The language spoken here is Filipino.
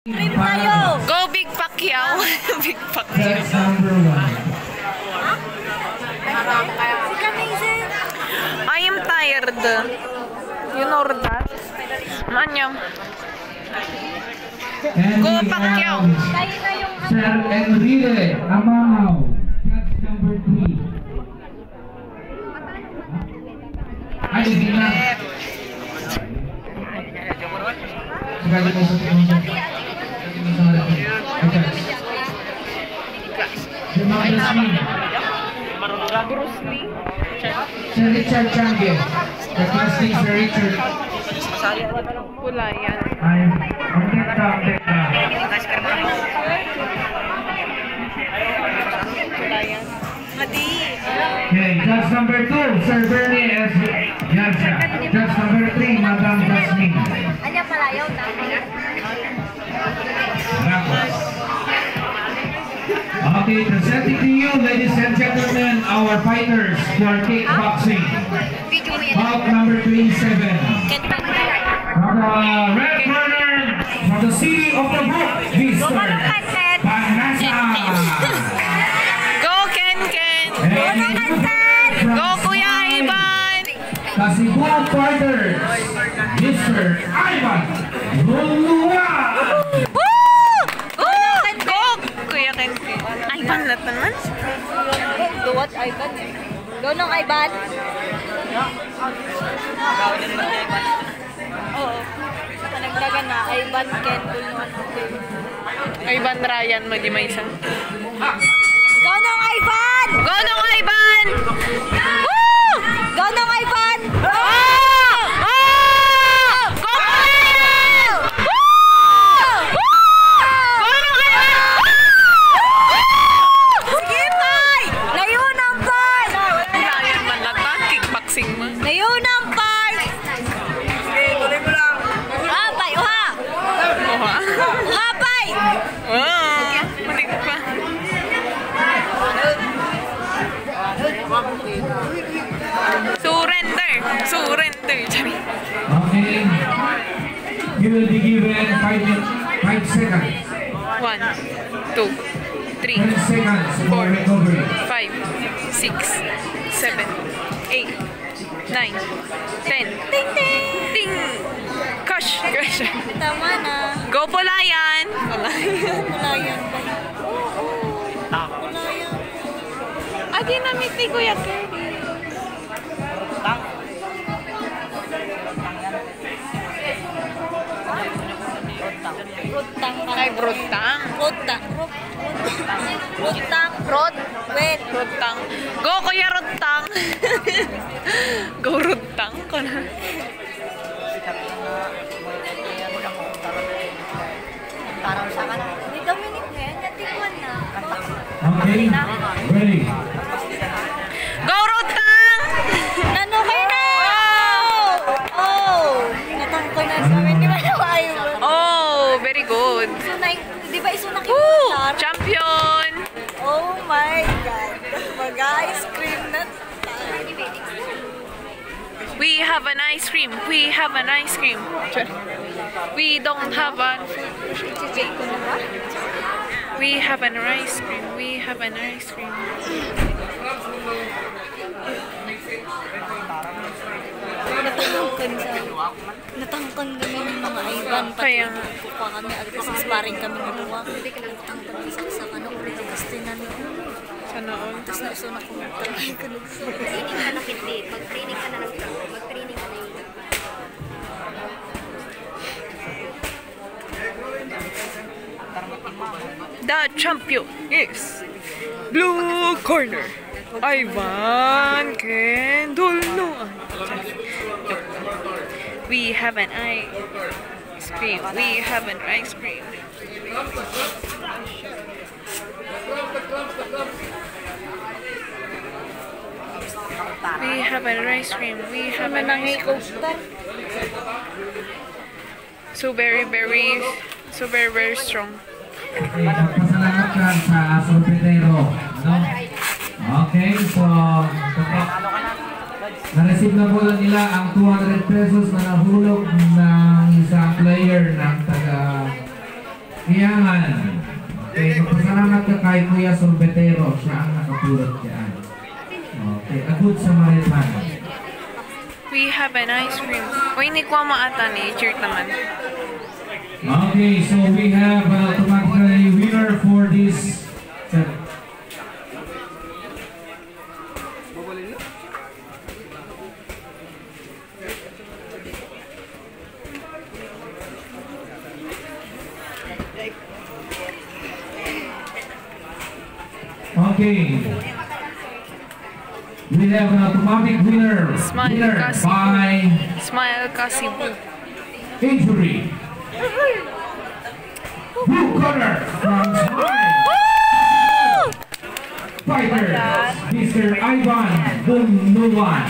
Go Big Pacquiao. Big Pacquiao. That's number 1. I am tired. You know that? Manyam. Go Pacquiao. Sir Enrique Amao. That's number 3. Ay, hindi na. Bruce Lee. Sir Richard Changi. The class name Sir Richard. Pula yan. I'm Okay, judge number 2, Sir Bernie S. Yarja. Judge number 3, Madam Jasmine. Okay, presenting to you, ladies and gentlemen, our fighters who are kickboxing. Bout number 27. From the red corner, from the city of the book, Mr. Panasa. Go Ken Ken. Go Kuya Ivan. The Cebu fighters, Mr. Ivan Lulua. Kuya Ken Ken. Ivan na naman. Duwat Ivan. Donong Ivan. Oo. Nagdagan na Ivan Ken Bulnuan. Ivan Ryan mo di may isa. Donong Ivan! Gonong Ivan! Woo! Donong Ivan! Okay. You will be given 5 seconds. 1, 2, 3, 10 seconds for recovery. 5, 6, 7, 8, 9, 10. Ting ting! Ting! Gosh! Gosh! Tama na. Go Pulayan! Pulayan ba? Pulayan. Adi namit ni Kuya Kirby. Rutang. Ay, brutang. Rutang. Rutang. Rot. Wait. Rutang. Go Kuya Rutang! Go Rutang ko na. Ni Dominic na yan. Natikman na. Okay. Ready. Go Rutang! Ano kayo na? Oh! Natangko na sa amin. Di ba na ayaw? Oh, very good. Di ba isunak yung Woo! motor? Champion! Oh my God. Mag-ice cream na. We have an ice cream. We have an ice cream. We don't have an We have an ice cream. We have an ice cream. Natangkan kami ng mga Ivan. Kaya nga. Pa kami, kasi sparring kami ng buwa. Natangkan kami sa ano, ulit ang kastinan. Sa noon. Tapos naisunak ko ng training ka nagsunak. Training ka na hindi. Mag-training ka na ng mag-training ka na yung The champion is blue corner. Ivan Kendulno. We have an ice cream. We have an ice cream. We have an ice cream. We have an ice cream. So very strong. Okay, magpasalamat lang sa sorpretero. No? Okay, so na-receive na po nila ang 200 pesos na nahulog ng isang player ng taga Iyangan. Okay, magpasalamat ka kay Kuya Sorbetero. Siya ang nakapulot dyan. Okay, a good Samaritan. We have an ice cream. Uy, hindi ko maata ni Jerk naman. Okay, so we have an automatic winner for this. Okay. We have an automatic winner. Smile Winner Kasi. by Smile kasi po. injury. Blue corner from Smile. Fighter, Mr. Ivan Dunduan.